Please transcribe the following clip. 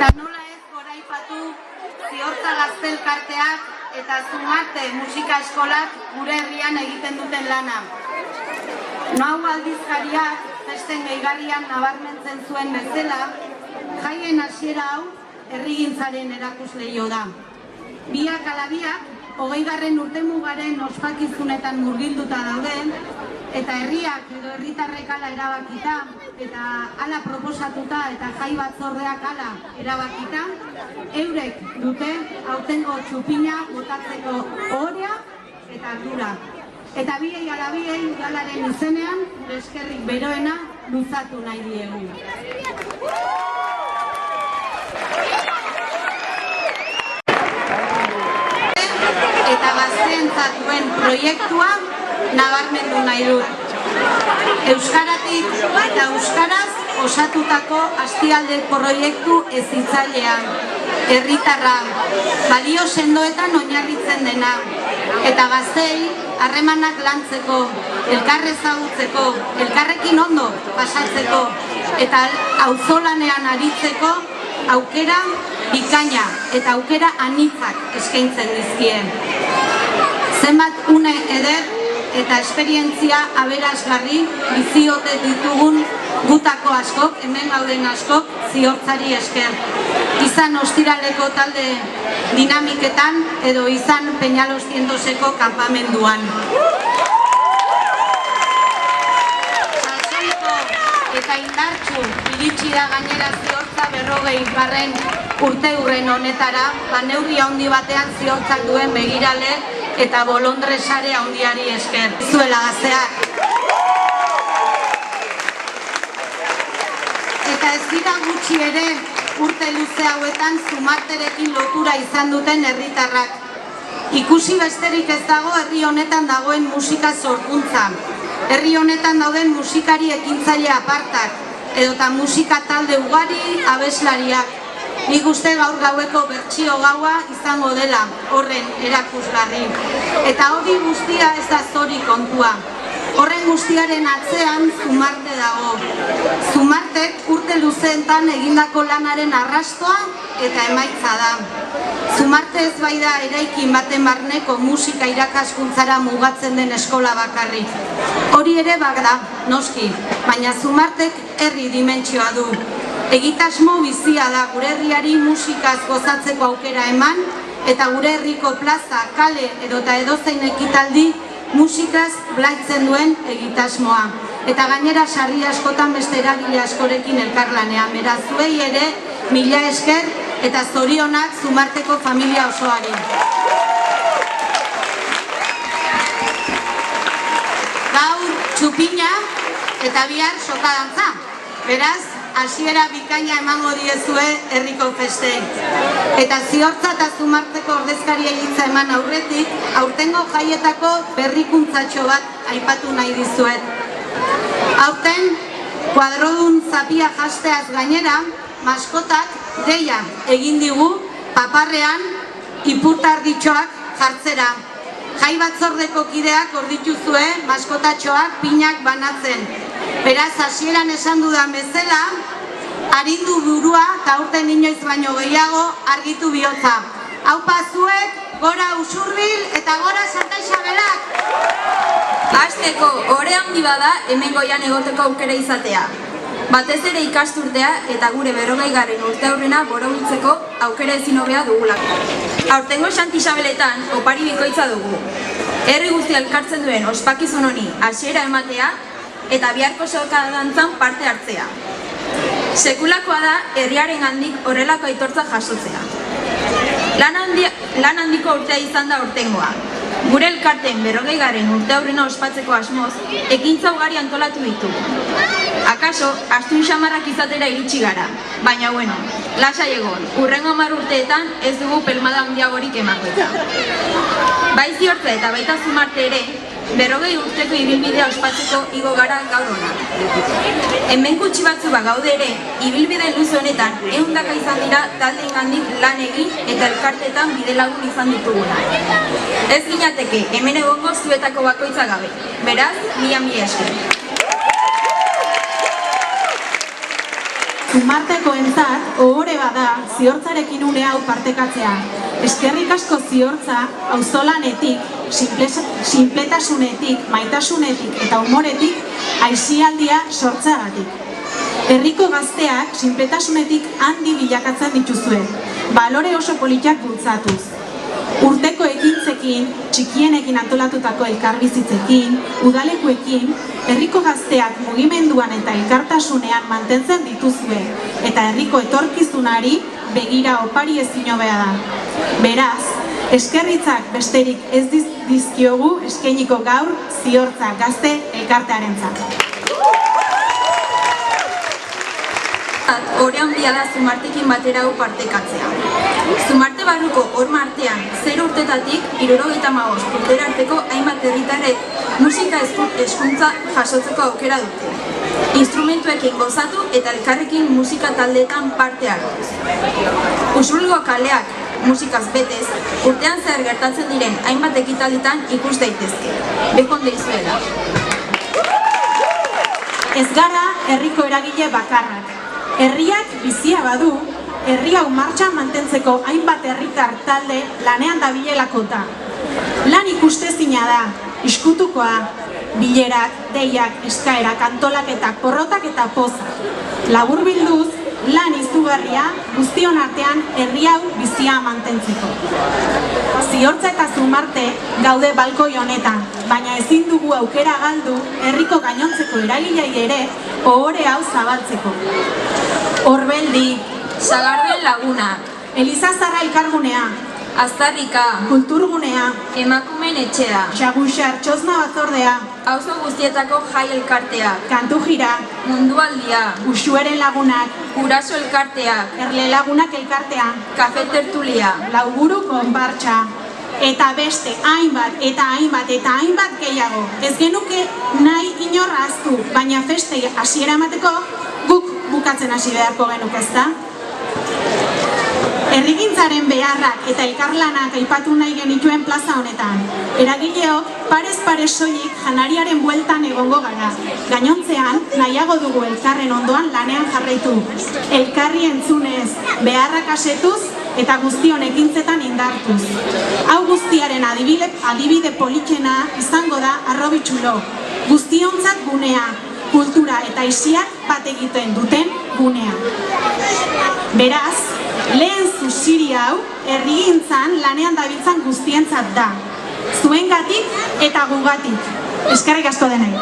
Eta nola ez goraipatu Ziortza Gaztelkarteak eta Zumarte musika eskolak gure herrian egiten duten lana. Nau aldizkariak festen gehigarrian nabarmentzen zuen bezala, jaien hasiera hau herrigintzaren erakusleio da. Biak ala biak, 20. urtemugaren ospakizunetan murgilduta dauden, eta herriak edo herritarrek ala erabakita, eta ala proposatuta eta jai batzordeak ala erabakita, eurek dute aurtengo txupina botatzeko ohorea eta ardura. Eta biei ala biei galaren izenean, eskerrik beroena luzatu nahi diegu. Eta gazteentzat duen proiektua nabarmendu nahi dut. Euskaratik eta euskaraz osatutako Astialde proiektu hezitzailea, herritarra, balio sendoetan oinarritzen dena, eta gazteei harremanak lantzeko, elkar ezagutzeko, elkarrekin ondo pasatzeko, eta auzolanean aritzeko aukera bikaina eta aukera anitzak eskaintzen dizkie. Zenbat une eder eta esperientzia aberasgarri biziote ditugun gutako askok, hemen gauden askok, Ziortzari esker. Izan ostiraleko talde dinamiketan edo izan Peñaloscientoseko kanpamenduan. Sasoiko eta indartsu iritsi da gainera Ziortza 40. urteurren honetara, neurri handi batean Ziortzak duen begirale eta bolondresare handiari esker. Zuela gazteak. Eta ez dira gutxi ere urte luze hauetan Zumarterekin lotura izan duten herritarrak. Ikusi besterik ez dago herri honetan dagoen musika sorkuntza. Herri honetan dauden musikari ekintzaile apartak, edota musika talde ugari abeslariak. Nik uste gaur gaueko bertsio gaua izango dela horren erakusgarri. Eta hori guztia ez da zori kontua. Horren guztiaren atzean Zumarte dago. Zumartek urte luzeentan egindako lanaren arrastoa eta emaitza da. Zumarte ez bai da eraikin baten barneko musika irakaskuntzara mugatzen den eskola bakarrik. Hori ere bagda, noski, baina Zumartek herri dimentsioa du. Egitasmo bizia da gure herriari musikaz gozatzeko aukera eman, eta gure herriko plaza, kale edota edozein ekitaldi musikaz blaitzen duen egitasmoa. Eta gainera sarri askotan beste eragile askorekin elkarlanean. Beraz, zuei ere, mila esker eta zorionak Zumarteko familia osoari. Gaur txupina eta bihar soka dantza. Beraz, hasiera bikaina emango diezue herriko festei. Eta Ziortza eta Zumarteko ordezkaria hitza eman aurretik, aurtengo jaietako berrikuntzatxo bat aipatu nahi dizuet. Aurten, kuadrodun zapia jasteaz gainera, maskotak deia egin digu paparrean ipurtarditxoak jartzera. Jai batzordeko kideak ordituzue maskotatxoak pinak banatzen. Beraz, hasieran esan dudan bezala, arindu burua eta aurten inoiz baino gehiago argitu bihotza. Aupa zuek, gora Usurbil eta gora Santa Isabelak! Hasteko, ore handi bada hemen goian egoteko aukera izatea. Batez ere ikasturtea eta gure 40. urteurrena borobiltzeko aukera ezin hobea dugulako. Aurtengo Santa Isabeletan opari bikoitza dugu. Herri guztia elkartzen duen ospakizun honi hasiera ematea eta biharko soka dantzan parte hartzea. Sekulakoa da herriaren handik horrelako aitortza jasotzea. Lan handiko urtea izan da aurtengoa. Gure elkarten 40. urteurrena ospatzeko asmoz, ekintza ugari antolatu ditugu. Akaso, astun xamarrak izatera iritsi gara, baina bueno, lasai egon, hurrengo 10 urteetan ez dugu pelmada handiagorik emango eta. Bai Ziortza eta baita Zumarte ere, 40 urteko ibilbidea ospatzeko igo gara gaur hona. Hemen gutxi batzu gaude ere, ibilbide luze honetan ehundaka izan dira taldeengandik lan egin eta elkarteetan bidelagun izan dituguna. Ez ginateke hemen egongo zuetako bakoitza gabe. Beraz, mila esker. Zumartekoentzat ohore bada ziortzarekin une hau partekatzea. Eskerrik asko ziortza auzolanetik, sinpletasunetik, maitasunetik eta humoretik aisialdia sortzeagatik. Herriko gazteak sinpletasunetik handi bilakatzen dituzue, balore oso politak bultzatuz. Urteko ekintzekin, txikienekin antolatutako elkarbizitzekin, udalekuekin, herriko gazteak mugimenduan eta elkartasunean mantentzen dituzue, eta herriko etorkizunari begira opari ezin hobea da. Beraz, eskerritzak besterik ez dizkiogu eskainiko gaur ziortza gazte elkartearentzat. Hore handia da Zumartekin batera hau partekatzea. Zumarte barruko horma artean 0 urtetatik 75 urtera arteko hainbat herritarrek musika hezkuntza jasotzeko aukera dute. Instrumentuekin gozatu eta elkarrekin musika taldeetan parte hartuz. Usurbilgo kaleak musikaz betez, urtean zehar gertatzen diren hainbat ekitalditan ikus daitezke. Bekon deizuela. Ez gara herriko eragile bakarrak. Herriak bizia badu, herri hau martxan mantentzeko hainbat herritar talde lanean dabilelako da. Lan ikustezina da, iskutukoa, bilerak, deiak, eskaerak, antolaketak, porrotak eta pozak. Laburbilduz, lan izugarria guztion artean herri hau bizia mantentzeko. Ziortza eta Zumarte gaude balkoi honetan, baina ezin dugu aukera galdu herriko gainontzeko eragilei ere ohore hau zabaltzeko. Orbeldi, Sagarden Laguna, Elizazarra elkargunea, Aztarrika, Kulturgunea, Emakumeen etxea, Xaguxar txosna batzordea, auzo guztietako jai elkartea, Kantu jira, Mundualdia, Uxueren lagunak, Guraso elkarteak, Erle lagunak elkartea, Kafe Tertulia, Lauburu konpartxa, eta beste hainbat eta hainbat eta hainbat gehiago. Ez genuke nahi inor ahaztu, baina festei hasiera emateko guk bukatzen hasi beharko genuke, ezta? Herrigintzaren beharrak eta elkarlanak aipatu nahi genituen plaza honetan. Eragileok parez pare soilik janariaren bueltan egongo gara. Gainontzean nahiago dugu elkarren ondoan lanean jarraitu. Elkarri entzunez, beharrak asetuz eta guztion ekintzetan indartuz. Hau guztiaren adibide politxena izango da Arrobitxulo. Guztiontzat gunea, kultura eta isiak bat egiten duten gunea. Beraz, lehen zuziri hau herrigintzan lanean dabiltzan guztientzat da. Zuengatik eta gugatik. Eskerrik asko denei.